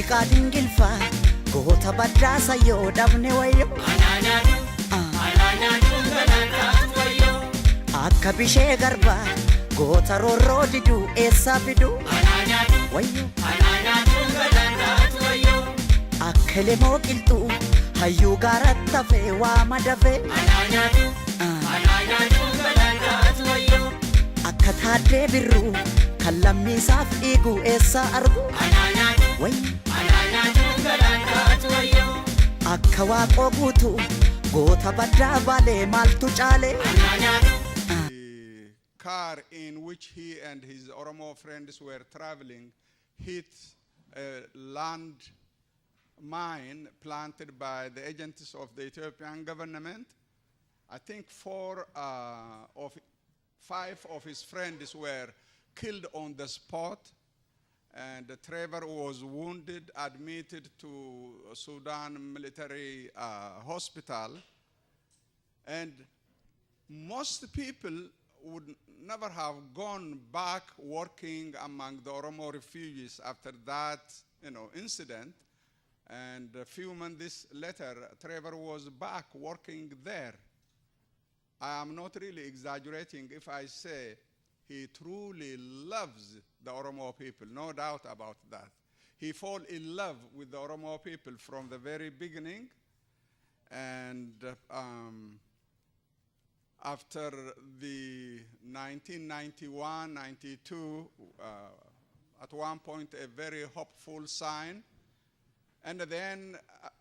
Muuziqaa dingilfaa goota badhaasa yoo dhabne wayyo akka bishee garbaa goota roorroo diduu eessaa fiduu wayyo akka lemoo qilxuu hayyuu gaaratti hafee waa madafee akka taaddee birruu kan lammiisaaf dhiigu eessaa argu wayyo akka waaqoo guutuu goota baddaa baalee maaltu caalee. Car in which he and his Oromo friends were traveling hit a land mine planted by the agents of the Ethiopian government. I think 5 of his friends were killed on the spot, and Trevor was wounded, admitted to Sudan military hospital, and most people would never have gone back working among the Oromo refugees after that, incident. And a few months later, Trevor was back working there. I am not really exaggerating if I say he truly loves the Oromo people, no doubt about that. He fell in love with the Oromo people from the very beginning, and after the 1991-92, at one point a very hopeful sign, and then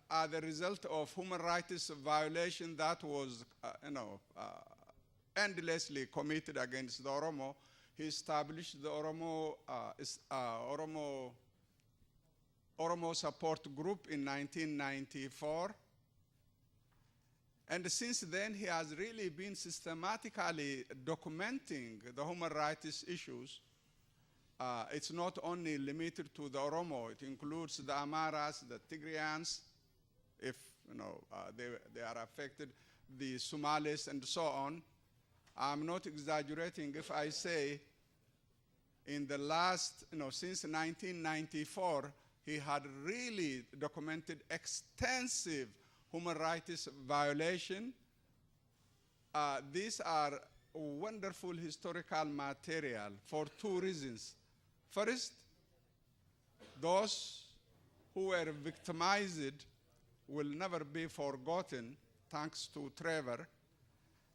as a result of human rights violation that was endlessly committed against the Oromo, he established the Oromo Support Group in 1994. And since then, he has really been systematically documenting the human rights issues. It's not only limited to the Oromo, it includes the Amaras, the Tigrayans, if they are affected, the Somalis, and so on. I'm not exaggerating if I say in the last, since 1994, he had really documented extensive human rights violation. These are wonderful historical material for 2 reasons. First, those who were victimized will never be forgotten, thanks to Trevor.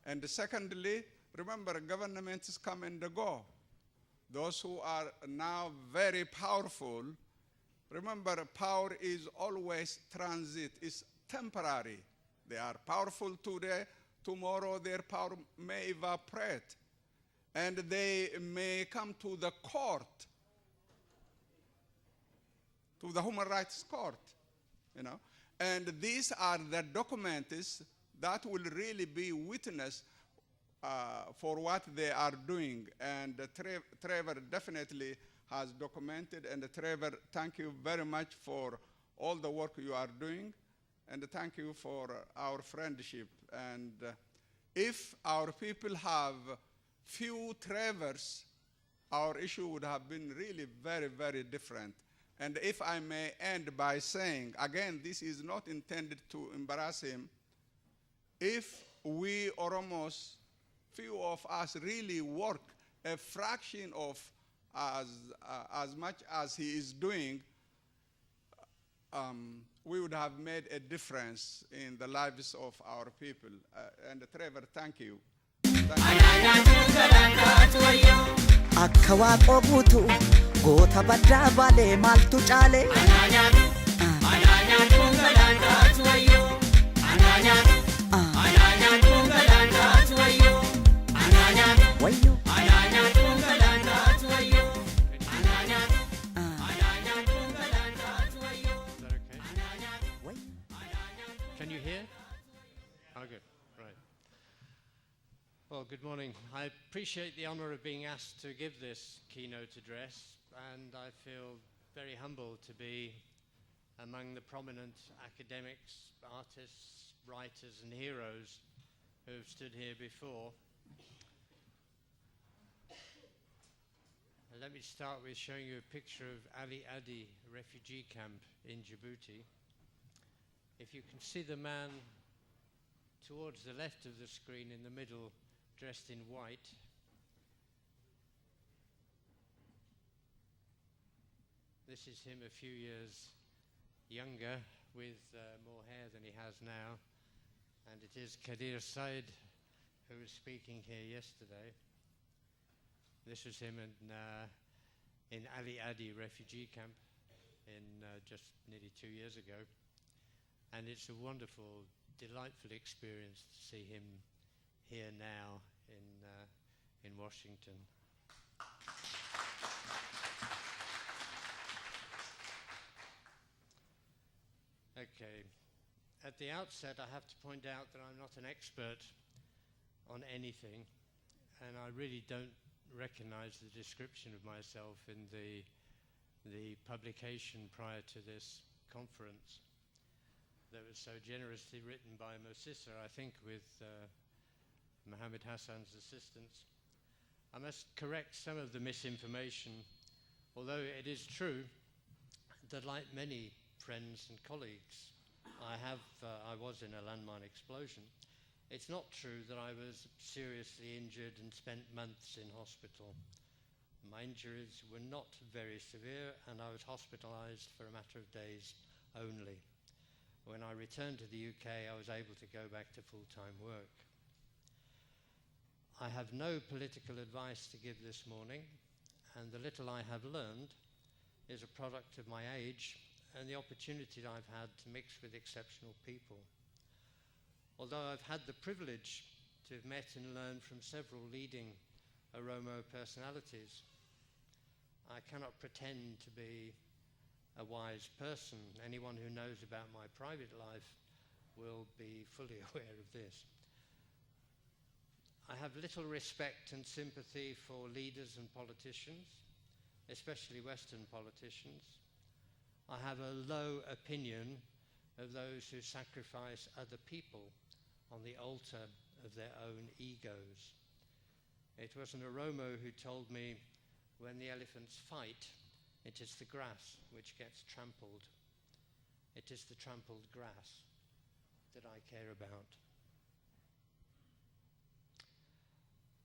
And secondly, remember, governments come and go. Those who are now very powerful, remember, power is always transit, it's temporary. They are powerful today, tomorrow their power may evaporate, and they may come to the court, to the human rights court, And these are the documents that will really be witness for what they are doing. And Trevor definitely has documented, and Trevor, thank you very much for all the work you are doing. And thank you for our friendship. And if our people have few Trevors, our issue would have been really very, very different. And if I may end by saying, again, this is not intended to embarrass him, if we Oromos, few of us really work a fraction of as much as he is doing, we would have made a difference in the lives of our people. And Trevor, thank you. Akka waaqoo guutuu goota baddaa baalee maaltu caalee. Wayyo. Can you hear? Oh, good. Right. Well, good morning. I appreciate the honor of being asked to give this keynote address, and I feel very humbled to be among the prominent academics, artists, writers, and heroes who have stood here before. Let me start with showing you a picture of Ali Adi refugee camp in Djibouti. If you can see the man towards the left of the screen in the middle, dressed in white, this is him a few years younger with more hair than he has now, and it is Kadir Said who was speaking here yesterday. This was him in Ali Adi refugee camp in just nearly 2 years ago, and it's a wonderful, delightful experience to see him here now in Washington. Okay, at the outset I have to point out that I'm not an expert on anything, and I really don't recognize the description of myself in the publication prior to this conference that was so generously written by Mosissa, I think with Mohammed Hassan's assistance. I must correct some of the misinformation, although it is true that, like many friends and colleagues, I was in a landmine explosion. It's not true that I was seriously injured and spent months in hospital. My injuries were not very severe, and I was hospitalized for a matter of days only. When I returned to the UK, I was able to go back to full-time work. I have no political advice to give this morning, and the little I have learned is a product of my age and the opportunity I've had to mix with exceptional people. Although I've had the privilege to have met and learned from several leading Oromo personalities, I cannot pretend to be a wise person. Anyone who knows about my private life will be fully aware of this. I have little respect and sympathy for leaders and politicians, especially Western politicians. I have a low opinion of those who sacrifice other people on the altar of their own egos. It was an Oromo who told me, when the elephants fight, it is the grass which gets trampled. It is the trampled grass that I care about.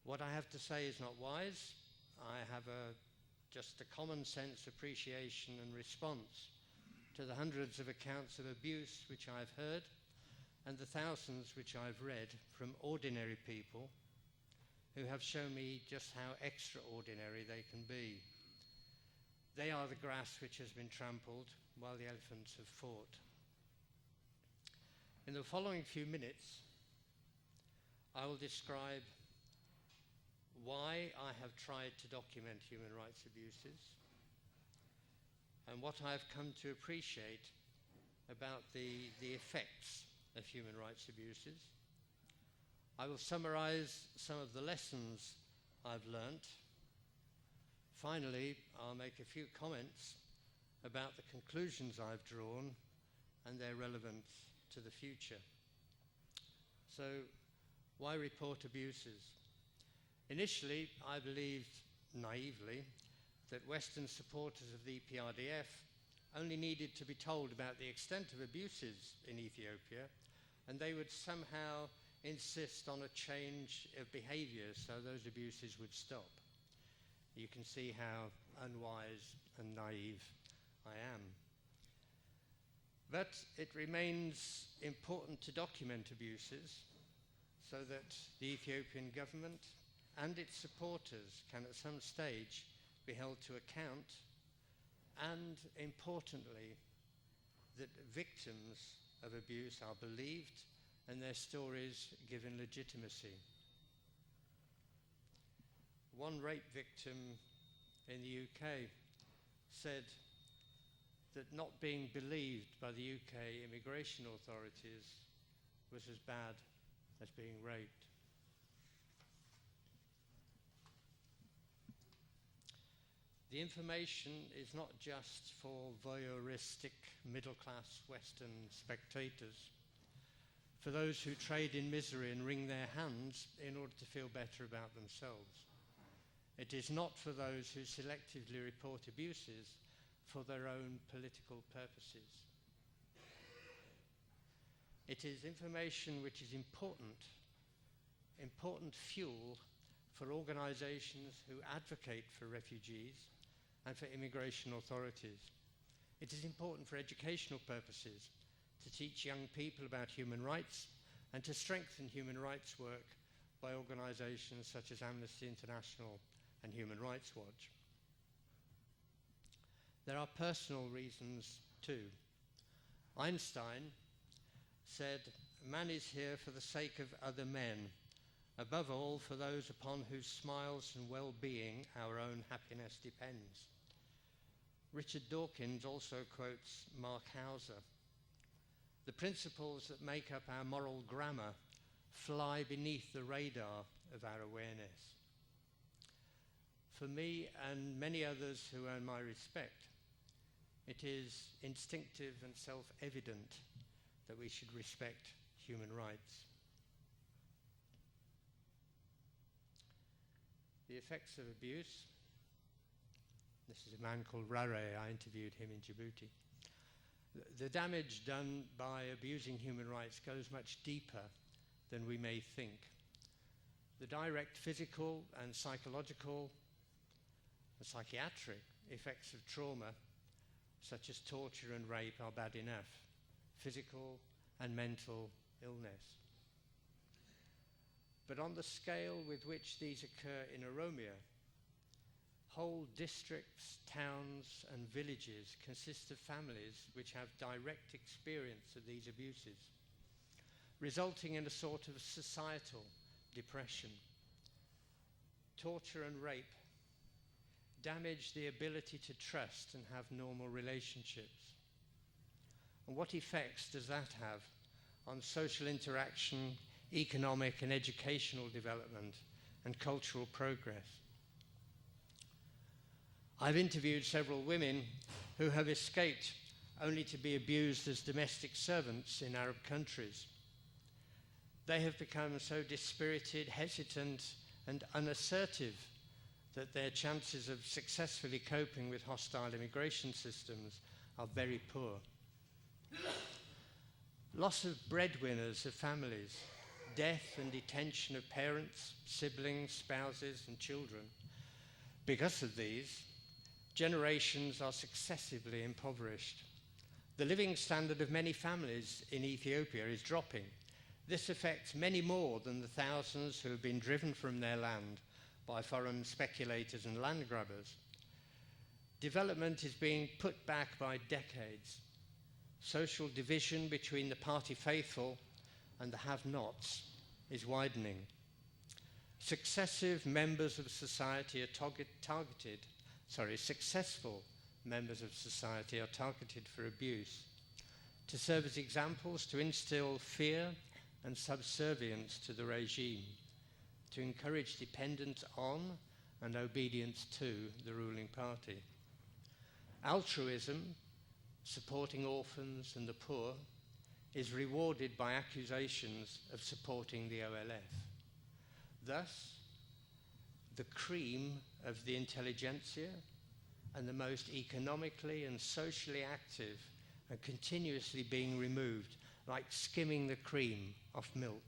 What I have to say is not wise. I have just a common sense appreciation and response to the hundreds of accounts of abuse which I've heard and the thousands which I've read from ordinary people who have shown me just how extraordinary they can be. They are the grass which has been trampled while the elephants have fought. In the following few minutes, I will describe why I have tried to document human rights abuses and what I have come to appreciate about the effects of human rights abuses. I will summarize some of the lessons I've learnt. Finally, I'll make a few comments about the conclusions I've drawn and their relevance to the future. So, why report abuses? Initially, I believed naively that Western supporters of the EPRDF only needed to be told about the extent of abuses in Ethiopia, and they would somehow insist on a change of behavior so those abuses would stop. You can see how unwise and naive I am. But it remains important to document abuses so that the Ethiopian government and its supporters can at some stage be held to account, and importantly, that victims of abuse are believed and their stories given legitimacy. One rape victim in the UK said that not being believed by the UK immigration authorities was as bad as being raped. The information is not just for voyeuristic middle-class Western spectators, for those who trade in misery and wring their hands in order to feel better about themselves. It is not for those who selectively report abuses for their own political purposes. It is information which is important fuel for organizations who advocate for refugees and for immigration authorities. It is important for educational purposes, to teach young people about human rights and to strengthen human rights work by organizations such as Amnesty International and Human Rights Watch. There are personal reasons too. Einstein said, "Man is here for the sake of other men, above all for those upon whose smiles and well-being our own happiness depends." Richard Dawkins also quotes Mark Hauser. "The principles that make up our moral grammar fly beneath the radar of our awareness." For me and many others who earn my respect, it is instinctive and self-evident that we should respect human rights. The effects of abuse. This is a man called Rare. I interviewed him in Djibouti. The damage done by abusing human rights goes much deeper than we may think. The direct physical and psychological and psychiatric effects of trauma, such as torture and rape, are bad enough. Physical and mental illness. But on the scale with which these occur in Oromia, whole districts, towns, and villages consist of families which have direct experience of these abuses, resulting in a sort of societal depression. Torture and rape damage the ability to trust and have normal relationships. And what effects does that have on social interaction, economic and educational development, and cultural progress? I've interviewed several women who have escaped only to be abused as domestic servants in Arab countries. They have become so dispirited, hesitant, and unassertive that their chances of successfully coping with hostile immigration systems are very poor. Loss of breadwinners of families, death and detention of parents, siblings, spouses, and children. Because of these, generations are successively impoverished. The living standard of many families in Ethiopia is dropping. This affects many more than the thousands who have been driven from their land by foreign speculators and land grabbers. Development is being put back by decades. Social division between the party faithful and the have-nots is widening. Successive members of society are successful members of society are targeted for abuse to serve as examples to instill fear and subservience to the regime, to encourage dependence on and obedience to the ruling party. Altruism, supporting orphans and the poor, is rewarded by accusations of supporting the OLF. Thus, the cream of the intelligentsia and the most economically and socially active are continuously being removed, like skimming the cream off milk,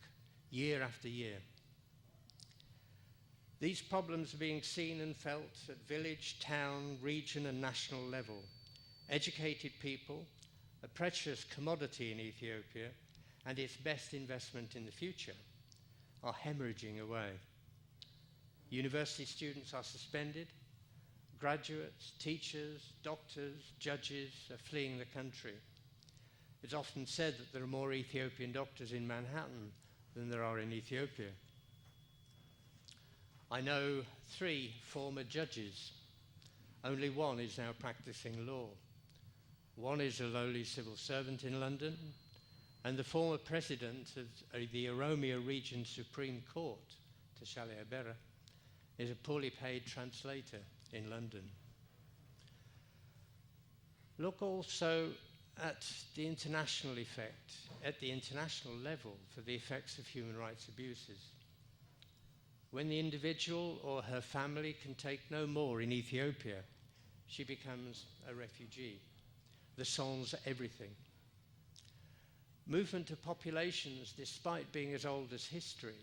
year after year. These problems are being seen and felt at village, town, region, and national level. Educated people, a precious commodity in Ethiopia, and its best investment in the future, are hemorrhaging away. University students are suspended. Graduates, teachers, doctors, judges are fleeing the country. It's often said that there are more Ethiopian doctors in Manhattan than there are in Ethiopia. I know 3 former judges. Only one is now practicing law. One is a lowly civil servant in London, and the former president of the Oromia Region Supreme Court, Tashale Abera, is a poorly paid translator in London. Look also at the international effect, at the international level, for the effects of human rights abuses. When the individual or her family can take no more in Ethiopia, she becomes a refugee. The sans everything. Movement of populations, despite being as old as history,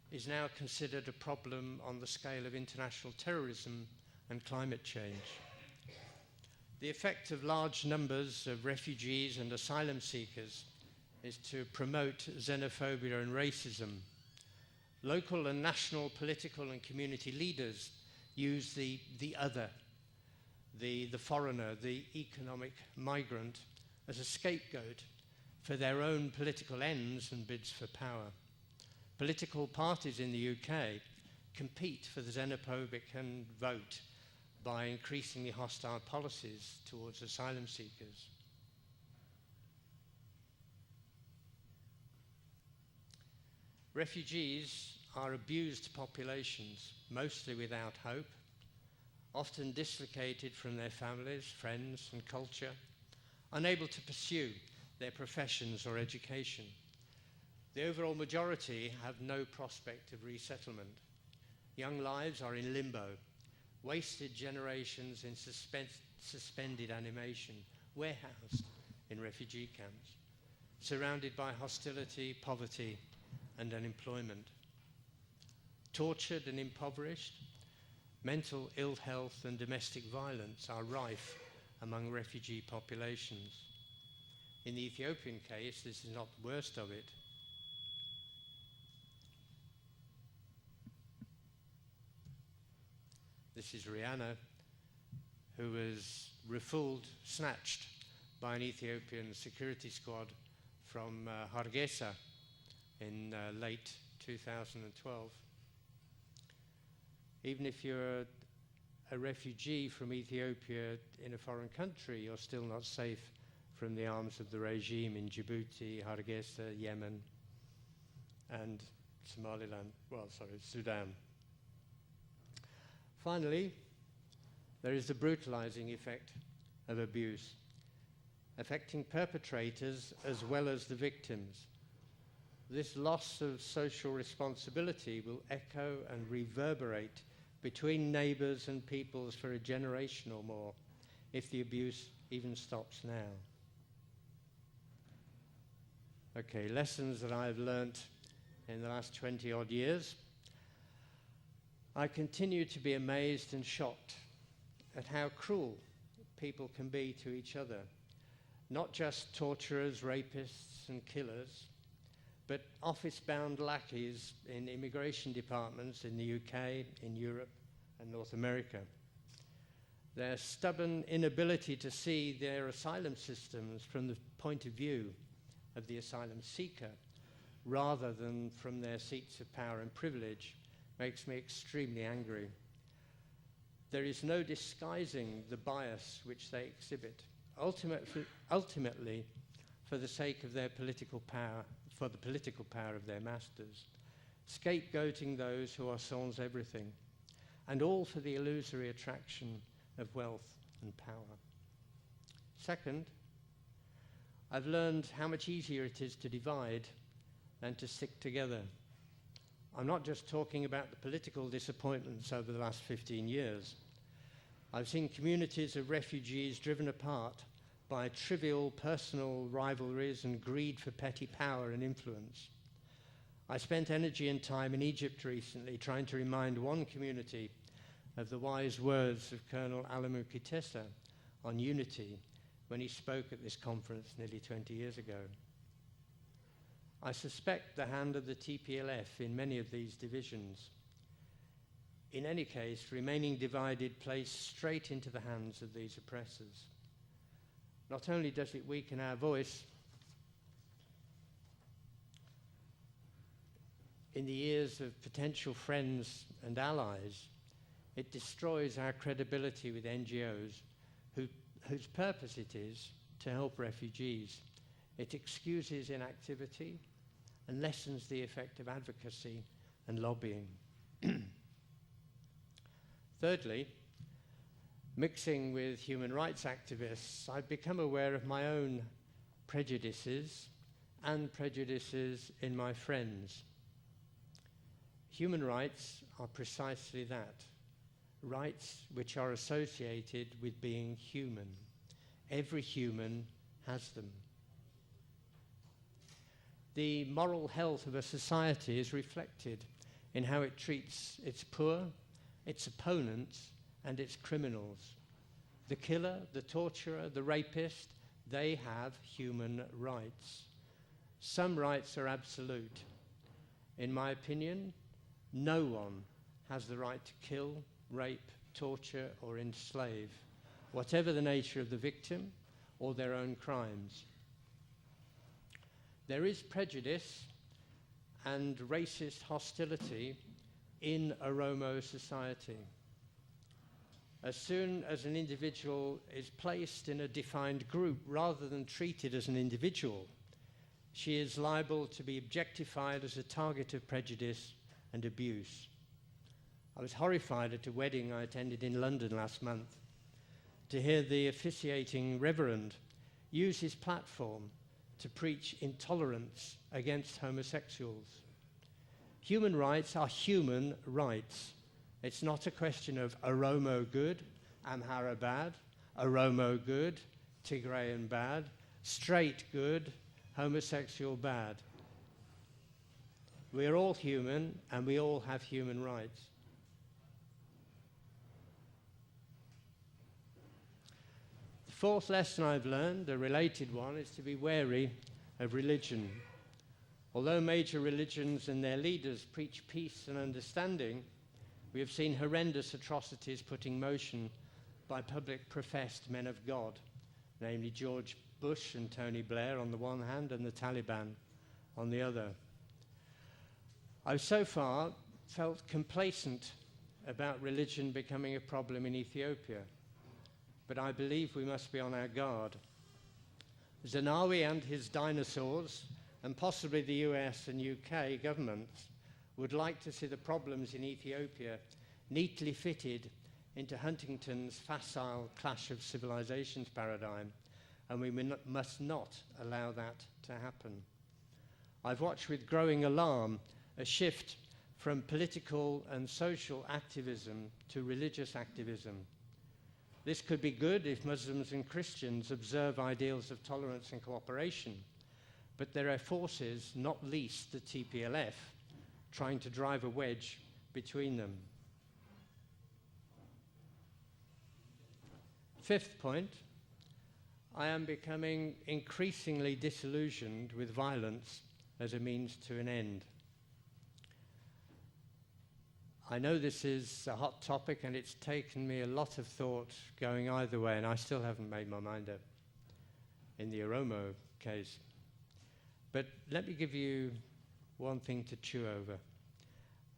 is now considered a problem on the scale of international terrorism and climate change. The effect of large numbers of refugees and asylum seekers is to promote xenophobia and racism. Local and national political and community leaders use the other, the foreigner, the economic migrant, as a scapegoat for their own political ends and bids for power. Political parties in the UK compete for the xenophobic and vote by increasingly hostile policies towards asylum seekers. Refugees are abused populations, mostly without hope, often dislocated from their families, friends, and culture, unable to pursue their professions or education. The overall majority have no prospect of resettlement. Young lives are in limbo, wasted generations in suspended animation, warehoused in refugee camps, surrounded by hostility, poverty, and unemployment. Tortured and impoverished, mental ill health and domestic violence are rife among refugee populations. In the Ethiopian case, this is not the worst of it. This is Rihanna, who was refooled, snatched by an Ethiopian security squad from Hargeisa in late 2012. Even if you're a refugee from Ethiopia in a foreign country, you're still not safe from the arms of the regime in Djibouti, Hargeisa, Yemen, and Sudan. Finally, there is the brutalizing effect of abuse, affecting perpetrators as well as the victims. This loss of social responsibility will echo and reverberate between neighbors and peoples for a generation or more, if the abuse even stops now. Okay, lessons that I've learnt in the last 20-odd years. I continue to be amazed and shocked at how cruel people can be to each other. Not just torturers, rapists, and killers, but office-bound lackeys in immigration departments in the UK, in Europe, and North America. Their stubborn inability to see their asylum systems from the point of view of the asylum seeker, rather than from their seats of power and privilege, makes me extremely angry. There is no disguising the bias which they exhibit, ultimately for the sake of their political power, for the political power of their masters, scapegoating those who are sans everything, and all for the illusory attraction of wealth and power. Second, I've learned how much easier it is to divide than to stick together. I'm not just talking about the political disappointments over the last 15 years. I've seen communities of refugees driven apart by trivial personal rivalries and greed for petty power and influence. I spent energy and time in Egypt recently trying to remind one community of the wise words of Colonel Alamu Kitesa on unity when he spoke at this conference nearly 20 years ago. I suspect the hand of the TPLF in many of these divisions. In any case, remaining divided plays straight into the hands of these oppressors. Not only does it weaken our voice in the ears of potential friends and allies, it destroys our credibility with NGOs whose purpose it is to help refugees. It excuses inactivity and lessens the effect of advocacy and lobbying. Thirdly, mixing with human rights activists, I've become aware of my own prejudices and prejudices in my friends. Human rights are precisely that, rights which are associated with being human. Every human has them. The moral health of a society is reflected in how it treats its poor, its opponents, and its criminals. The killer, the torturer, the rapist, they have human rights. Some rights are absolute. In my opinion, no one has the right to kill, rape, torture, or enslave, whatever the nature of the victim or their own crimes. There is prejudice and racist hostility in a Oromo society. As soon as an individual is placed in a defined group rather than treated as an individual, she is liable to be objectified as a target of prejudice and abuse. I was horrified at a wedding I attended in London last month to hear the officiating reverend use his platform to preach intolerance against homosexuals. Human rights are human rights. It's not a question of Oromo good, Amhara bad, Oromo good, Tigrayan bad, straight good, homosexual bad. We are all human and we all have human rights. The fourth lesson I've learned, a related one, is to be wary of religion. Although major religions and their leaders preach peace and understanding, we have seen horrendous atrocities put in motion by public professed men of God, namely George Bush and Tony Blair on the one hand and the Taliban on the other. I've so far felt complacent about religion becoming a problem in Ethiopia, but I believe we must be on our guard. Zenawi and his dinosaurs, and possibly the US and UK governments, would like to see the problems in Ethiopia neatly fitted into Huntington's facile clash of civilizations paradigm, and we must not allow that to happen. I've watched with growing alarm a shift from political and social activism to religious activism. This could be good if Muslims and Christians observe ideals of tolerance and cooperation, but there are forces, not least the TPLF, trying to drive a wedge between them. Fifth point, I am becoming increasingly disillusioned with violence as a means to an end. I know this is a hot topic and it's taken me a lot of thought going either way, and I still haven't made my mind up in the Oromo case. But let me give you one thing to chew over.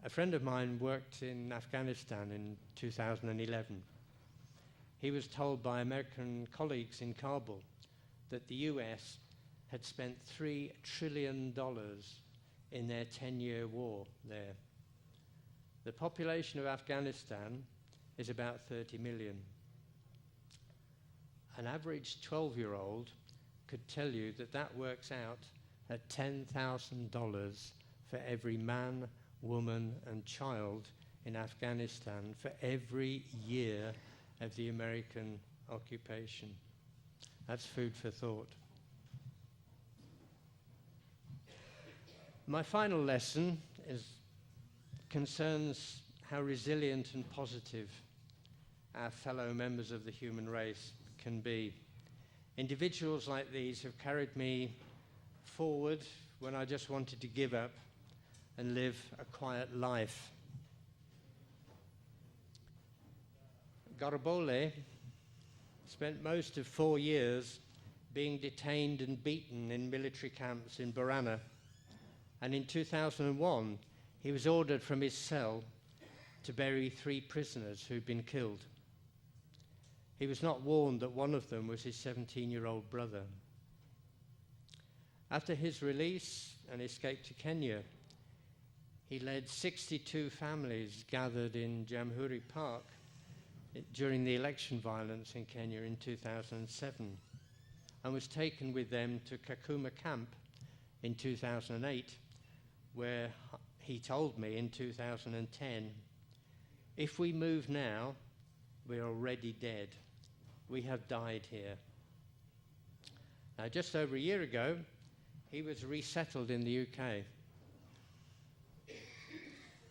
A friend of mine worked in Afghanistan in 2011. He was told by American colleagues in Kabul that the US had spent $3 trillion in their 10-year war there. The population of Afghanistan is about 30 million. An average 12-year-old could tell you that that works out at $10,000 for every man, woman, and child in Afghanistan for every year of the American occupation. That's food for thought. My final lesson concerns how resilient and positive our fellow members of the human race can be. Individuals like these have carried me forward when I just wanted to give up and live a quiet life. Garibole spent most of 4 years being detained and beaten in military camps in Borana, and in 2001 he was ordered from his cell to bury 3 prisoners who'd been killed. He was not warned that one of them was his 17-year-old brother. After his release and escape to Kenya, he led 62 families gathered in Jamhuri Park during the election violence in Kenya in 2007, and was taken with them to Kakuma camp in 2008, where he told me in 2010, if we move now, we're already dead. We have died here. Now, just over a year ago, he was resettled in the UK.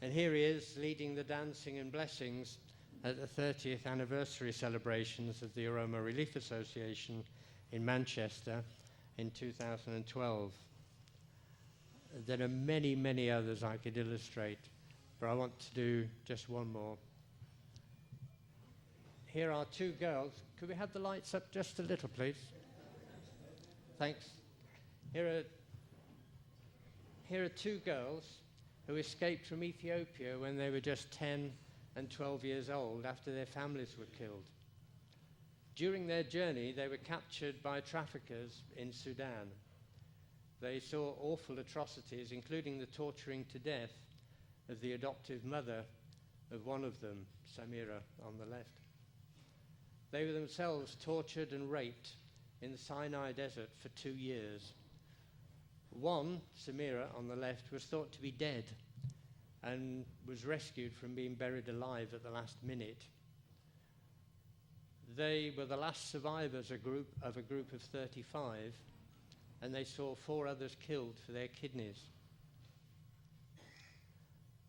And here he is leading the dancing and blessings at the 30th anniversary celebrations of the Aroma Relief Association in Manchester in 2012. There are many, many others I could illustrate, but I want to do just one more. Here are two girls. Could we have the lights up just a little, please? Thanks. Here are two girls who escaped from Ethiopia when they were just 10 and 12 years old after their families were killed. During their journey, they were captured by traffickers in Sudan. They saw awful atrocities, including the torturing to death of the adoptive mother of one of them, Samira, on the left. They were themselves tortured and raped in the Sinai Desert for 2 years. One, Samira, on the left, was thought to be dead and was rescued from being buried alive at the last minute. They were the last survivors of a group of 35, and they saw 4 others killed for their kidneys.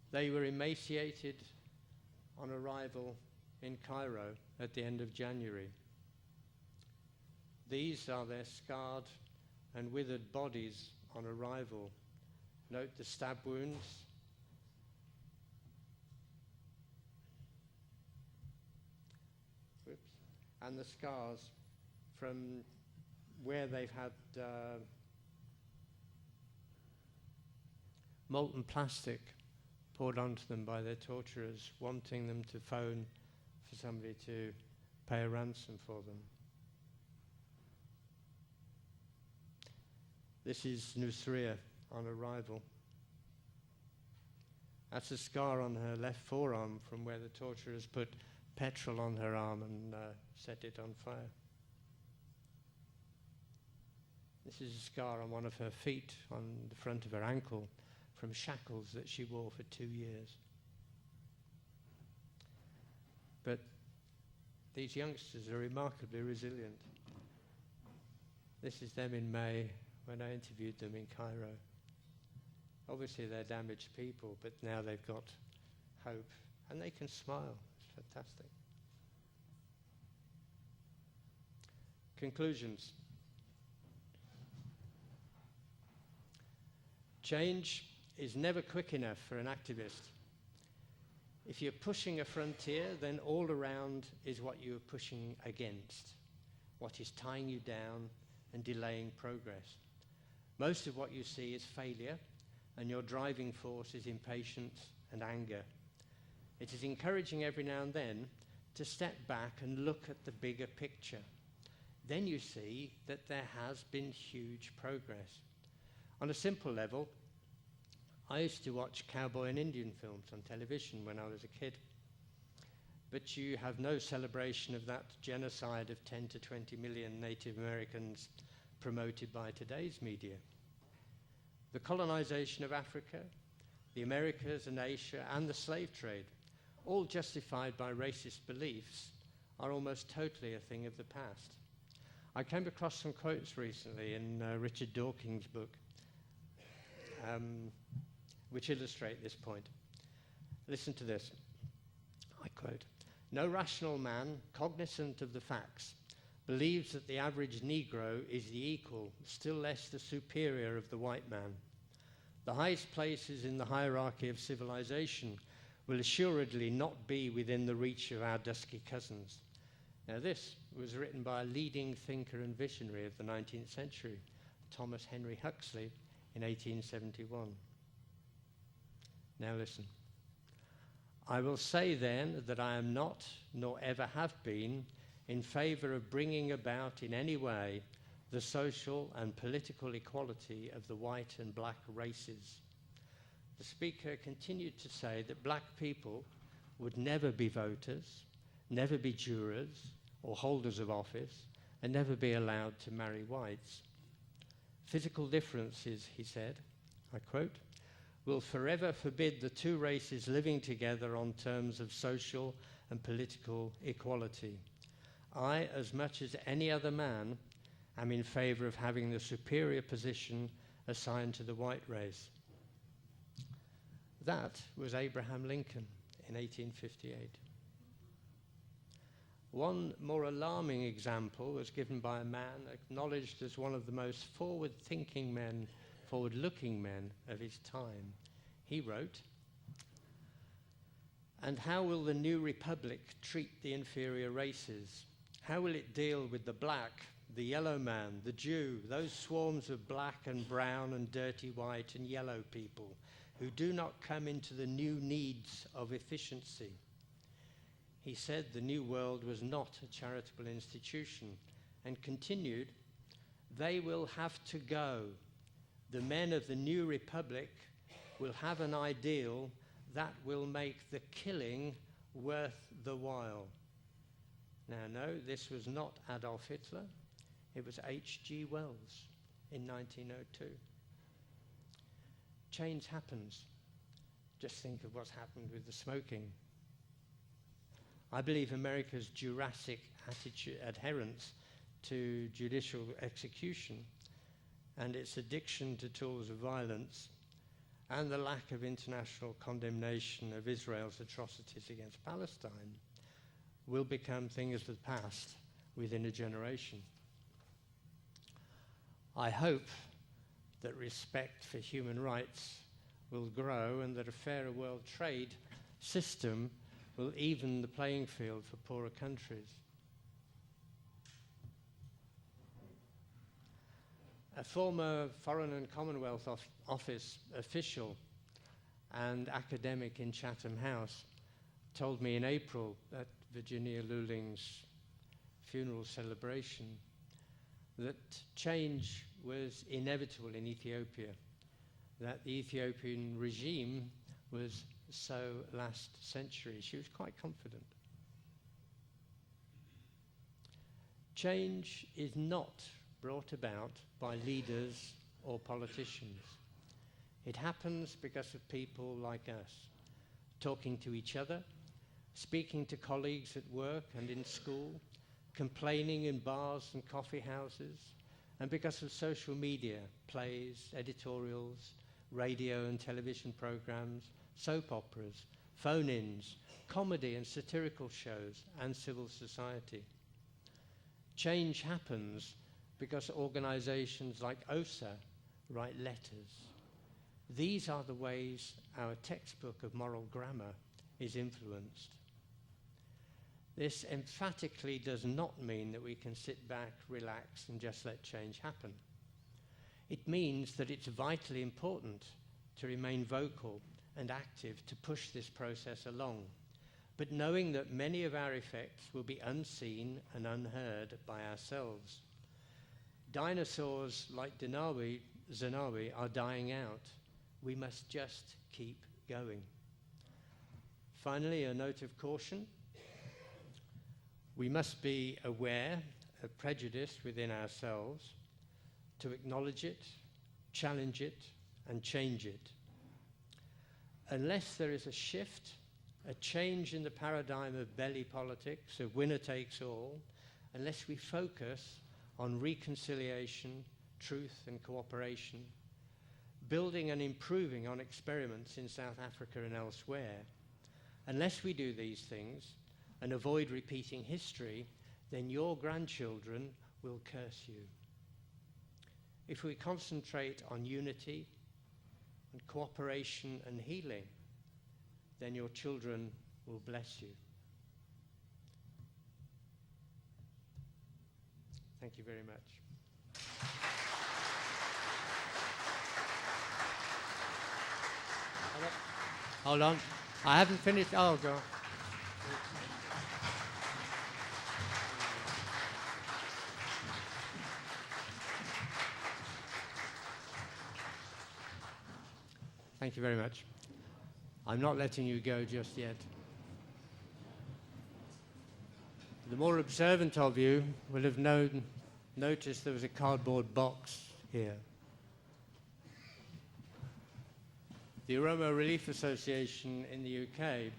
They were emaciated on arrival in Cairo at the end of January. These are their scarred and withered bodies on arrival. Note the stab wounds. And the scars from where they've had molten plastic poured onto them by their torturers, wanting them to phone for somebody to pay a ransom for them. This is Nusriya on arrival. That's a scar on her left forearm from where the torturers put petrol on her arm and set it on fire. This is a scar on one of her feet, on the front of her ankle, from shackles that she wore for 2 years. But these youngsters are remarkably resilient. This is them in May when I interviewed them in Cairo. Obviously they're damaged people, but now they've got hope and they can smile. It's fantastic. Conclusions. Change is never quick enough for an activist. If you're pushing a frontier, then all around is what you're pushing against, what is tying you down and delaying progress. Most of what you see is failure, and your driving force is impatience and anger. It is encouraging every now and then to step back and look at the bigger picture. Then you see that there has been huge progress. On a simple level, I used to watch cowboy and Indian films on television when I was a kid. But you have no celebration of that genocide of 10 to 20 million Native Americans promoted by today's media. The colonization of Africa, the Americas and Asia, and the slave trade, all justified by racist beliefs, are almost totally a thing of the past. I came across some quotes recently in Richard Dawkins' book, which illustrate this point. Listen to this. I quote, "No rational man, cognizant of the facts, believes that the average Negro is the equal, still less the superior of the white man. The highest places in the hierarchy of civilization will assuredly not be within the reach of our dusky cousins." Now this was written by a leading thinker and visionary of the 19th century, Thomas Henry Huxley, in 1871. Now listen. "I will say then that I am not, nor ever have been, in favor of bringing about in any way the social and political equality of the white and black races." The speaker continued to say that black people would never be voters, never be jurors or holders of office, and never be allowed to marry whites. "Physical differences," he said, I quote, will forever forbid the two races living together on terms of social and political equality. I, as much as any other man, am in favor of having the superior position assigned to the white race. That was Abraham Lincoln in 1858. One more alarming example was given by a man acknowledged as one of the most forward-looking men of his time. He wrote, "And how will the new republic treat the inferior races? How will it deal with the black, the yellow man, the Jew, those swarms of black and brown and dirty white and yellow people who do not come into the new needs of efficiency?" He said the New World was not a charitable institution and continued, "They will have to go. The men of the new republic will have an ideal that will make the killing worth the while." Now, no, this was not Adolf Hitler. It was H.G. Wells in 1902. Change happens. Just think of what's happened with the smoking. I believe America's Jurassic adherence to judicial execution and its addiction to tools of violence and the lack of international condemnation of Israel's atrocities against Palestine will become things of the past within a generation. I hope that respect for human rights will grow and that a fairer world trade system will even the playing field for poorer countries. A former Foreign and Commonwealth Office official and academic in Chatham House told me in April at Virginia Luling's funeral celebration that change was inevitable in Ethiopia, that the Ethiopian regime was so last century. She was quite confident. Change is not brought about by leaders or politicians. It happens because of people like us, talking to each other, speaking to colleagues at work and in school, complaining in bars and coffee houses, and because of social media, plays, editorials, radio and television programs, soap operas, phone-ins, comedy and satirical shows, and civil society. Change happens because organizations like OSA write letters. These are the ways our textbook of moral grammar is influenced. This emphatically does not mean that we can sit back, relax, and just let change happen. It means that it's vitally important to remain vocal and active to push this process along, but knowing that many of our effects will be unseen and unheard by ourselves. Dinosaurs like Zenawi are dying out. We must just keep going. Finally, a note of caution. We must be aware of prejudice within ourselves, to acknowledge it, challenge it, and change it. Unless there is a shift, a change in the paradigm of belly politics, of winner takes all, unless we focus on reconciliation, truth, and cooperation, building and improving on experiments in South Africa and elsewhere, unless we do these things and avoid repeating history, then your grandchildren will curse you. If we concentrate on unity and cooperation and healing, then your children will bless you. Thank you very much. Hold on. I haven't finished. Oh, go on. Thank you very much. I'm not letting you go just yet. The more observant of you will have noticed there was a cardboard box here. The Oromo Relief Association in the UK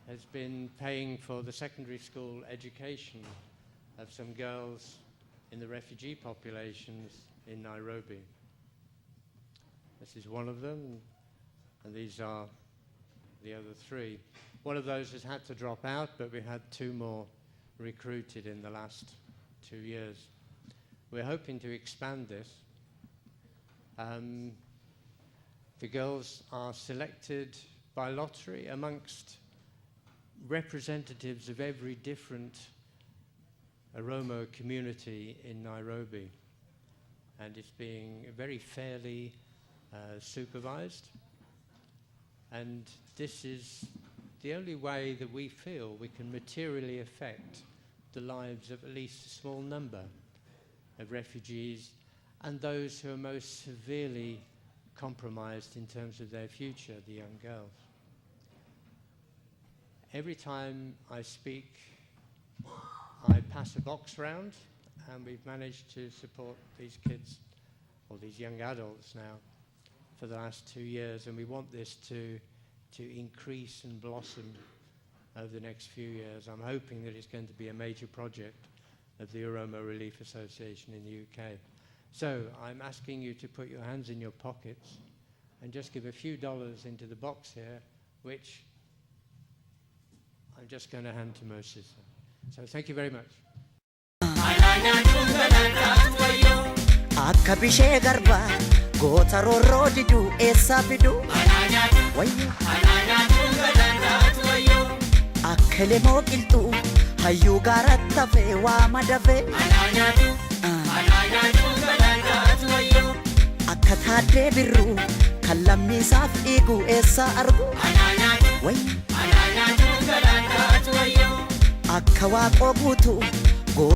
has been paying for the secondary school education of some girls in the refugee populations in Nairobi. This is one of them, and these are the other three. One of those has had to drop out, but we had 2 more recruited in the last 2 years. We're hoping to expand this. The girls are selected by lottery amongst representatives of every different Oromo community in Nairobi, and it's being very fairly supervised. And this is the only way that we feel we can materially affect the lives of at least a small number of refugees and those who are most severely compromised in terms of their future, the young girls. Every time I speak, I pass a box round, and we've managed to support these kids, or these young adults now, for the last 2 years, and we want this to increase and blossom over the next few years. I'm hoping that it's going to be a major project of the Oromo Relief Association in the UK. So I'm asking you to put your hands in your pockets and just give a few dollars into the box here, which I'm just going to hand to Moses. So thank you very much. Akka bishee garba goota roorroo diduu eessaa fiduu wayyo akka lemoo qilxuu hayyuu gaaratti hafee waa madafee akka taaddee birruu kan lammiisaaf dhiigu eessaa argu wayyo akka waaqoo guutuu